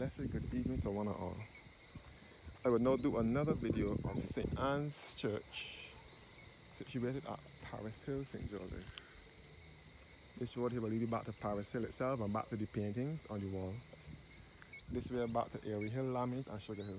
blessed good evening to one and all. I will now do another video of St. Anne's Church, situated at Paris Hill, St. Joseph. This road here will lead you back to Paris Hill itself and back to the paintings on the walls. This way back to Airy Hill, Lammies and Sugar Hill.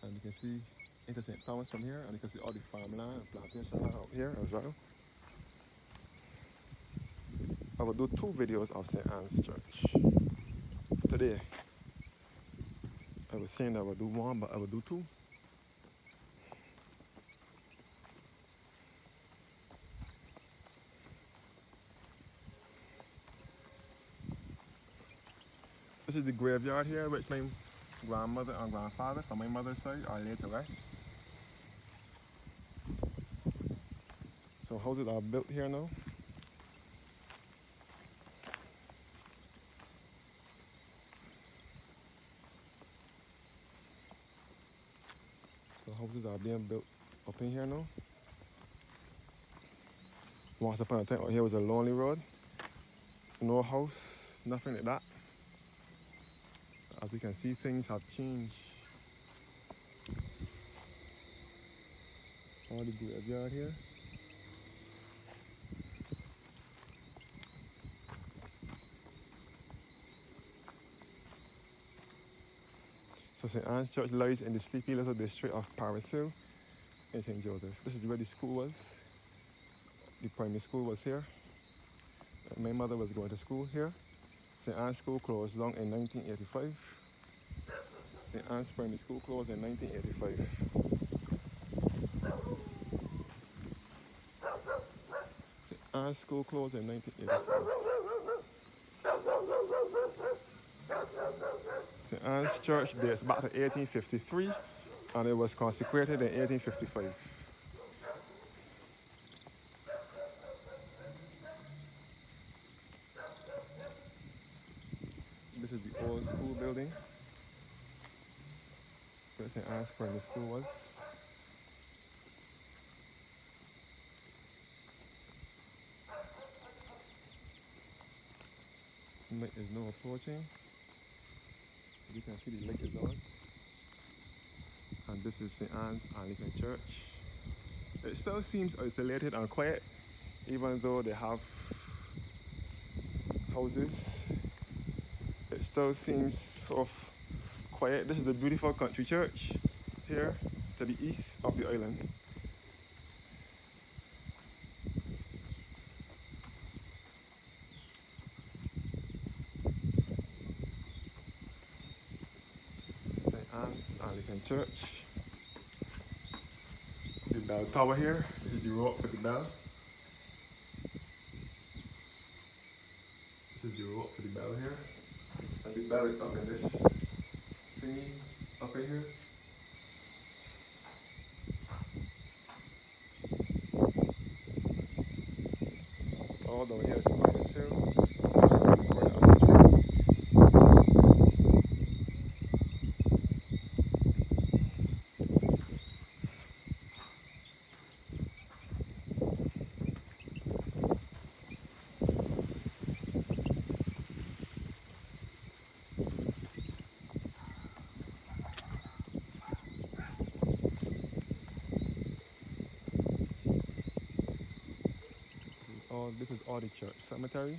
And you can see into St. Thomas from here, and you can see all the farmland and plantation land out here as well. I will do two videos of St. Anne's Church. Today, I was saying I will do one, but I will do two. This is the graveyard here, which my grandmother and grandfather from my mother's side are laid to rest. So houses are built here now. So houses are being built up in here now. Once upon a time out here was a lonely road. No house, nothing like that. As you can see, things have changed. All the graveyard here. So St. Anne's Church lies in the sleepy little district of Paris Hill in St. Joseph. This is where the school was. The primary school was here. My mother was going to school here. St. Anne's School closed down in 1985. St. Anne's Primary School closed in 1985. St. Anne's School closed in 1985. St. Anne's Church dates back to 1853 and it was consecrated in 1855. This is the old school building where St. Anne's Primary School was. Night is now approaching. You can see the light is on. And this is St. Anne's Anglican Church. It still seems isolated and quiet, even though they have houses. It still seems sort of quiet. This is the beautiful country church here to the east of the island. St. Anne's Anglican Church. The bell tower here. This is the rope for the bell. This is the rope for the bell here. And the bell is up in this thingy up in here. All down here is Paris Hill. This is all the church cemetery.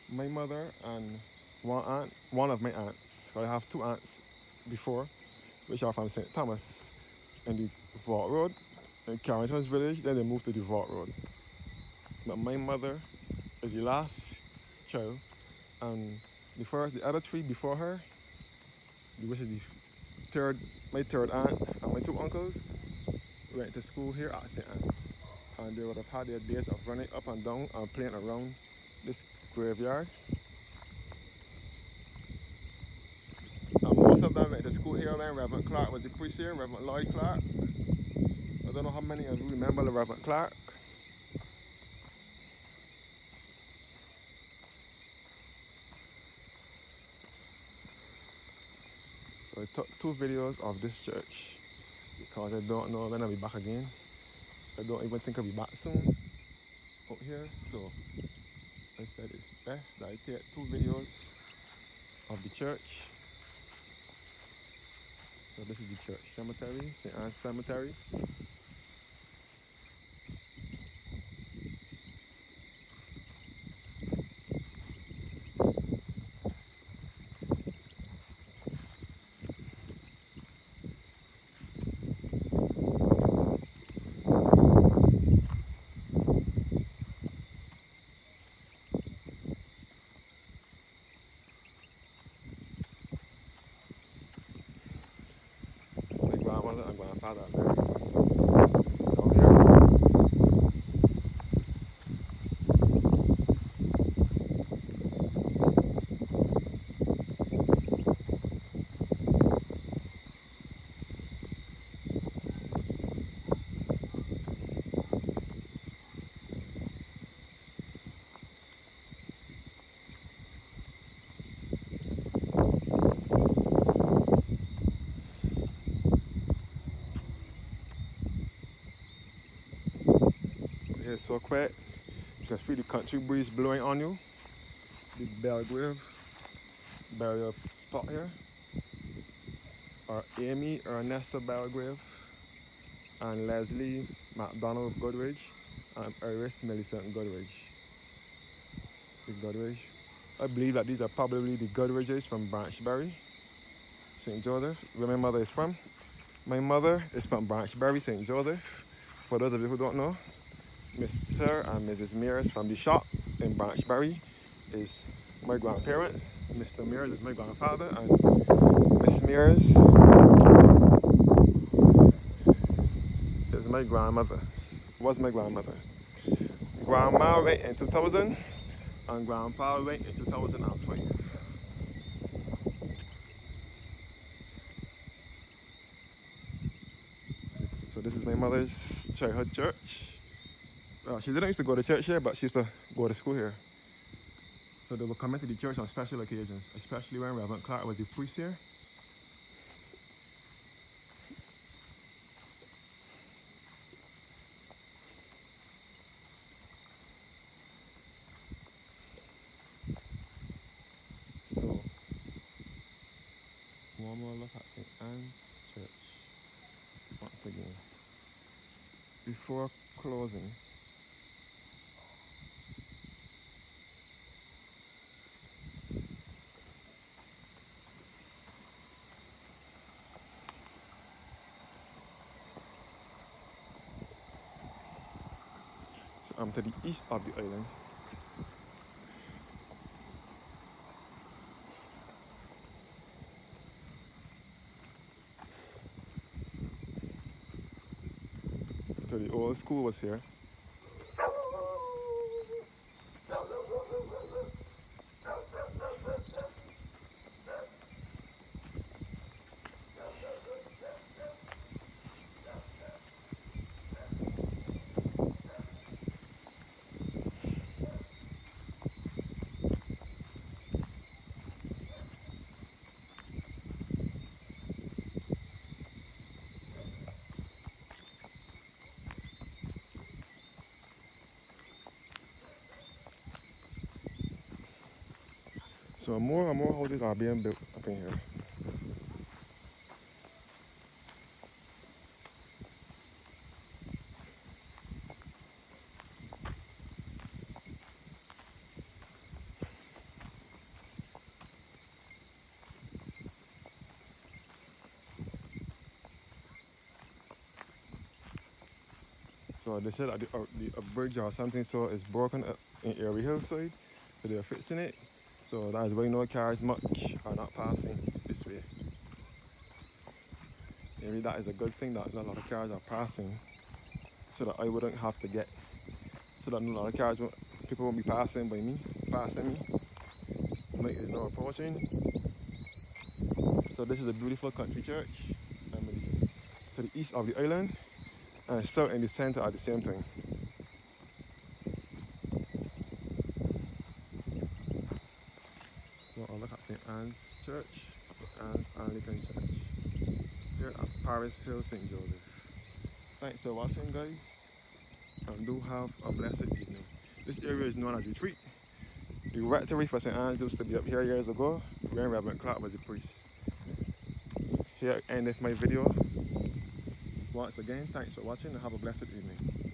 My mother and one of my aunts, I have two aunts before, which are from St. Thomas in the Vault Road, in Carrington's village, then they moved to the Vault Road. But my mother is the last child, and the other three before her, which is my third aunt and my two uncles, went to school here at St. Anne's. And they would have had their days of running up and down and playing around this graveyard. And most of them went to school here when Reverend Clark was the priest here, Reverend Lloyd Clark. I don't know how many of you remember the Reverend Clark. So I took two videos of this church because I don't know when I'll be back again. I don't even think I'll be back soon out here, so I said it's best that I take two videos of the church. So this is the church cemetery, St. Anne's Cemetery. My grandmother and grandfather are buried down here. Here it's so quiet. You can feel the country breeze blowing on you. The Belgrave burial spot here. Are Amy Ernesto Belgrave and Leslie MacDonald Goodridge and Iris Millicent Goodridge. The Goodridge. I believe that these are probably the Goodridges from Branchbury, St. Joseph, where my mother is from. My mother is from Branchbury, St. Joseph. For those of you who don't know, Mr. and Mrs. Mears from the shop in Branchbury is my grandparents. Mr. Mears is my grandfather, and Miss Mears is my grandmother. Was my grandmother. Grandma went in 2000, and Grandpa went in 2005. So this is my mother's childhood church. She didn't used to go to church here, but she used to go to school here. So they would come into the church on special occasions, especially when Reverend Clark was the priest here. So one more look at St. Anne's Church once again. Before closing, so I'm to the east of the island. So the old school was here. So more and more houses are being built up in here. So they said that the bridge or something so is broken in Erie Hillside, so they're fixing it. So that is why no cars much are not passing this way. Maybe that is a good thing that a lot of cars are passing, so that I wouldn't have to get, so that a lot of cars, people won't be passing me. Night is now approaching. So this is a beautiful country church. To the east of the island, and still in the center at the same time. So I'll look at St. Anne's Church, St. Anne's Anglican Church, here at Paris Hill, St. Joseph. Thanks for watching, guys, and do have a blessed evening. This area is known as Retreat. The rectory for St. Anne's used to be up here years ago, when Reverend Clark was a priest. Here endeth my video. Once again, thanks for watching and have a blessed evening.